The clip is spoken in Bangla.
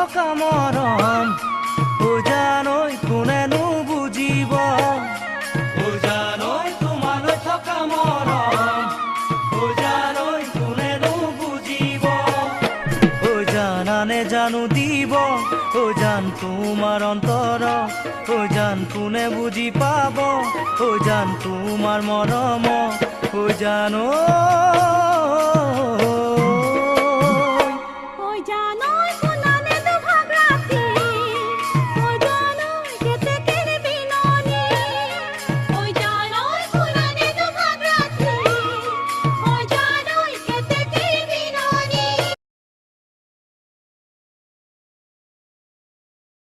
থকা মৰম ও জানৈ কোনেনো বুজিব ও জানৈ তোমালৈ থকা মৰম ও জানৈ কোনেনো বুজিব ও জানানে জানো দিব ও জান তোমাৰ অন্তৰ ও জান কোনে বুজি পাব ও জান তোমাৰ মৰম ও জানৈ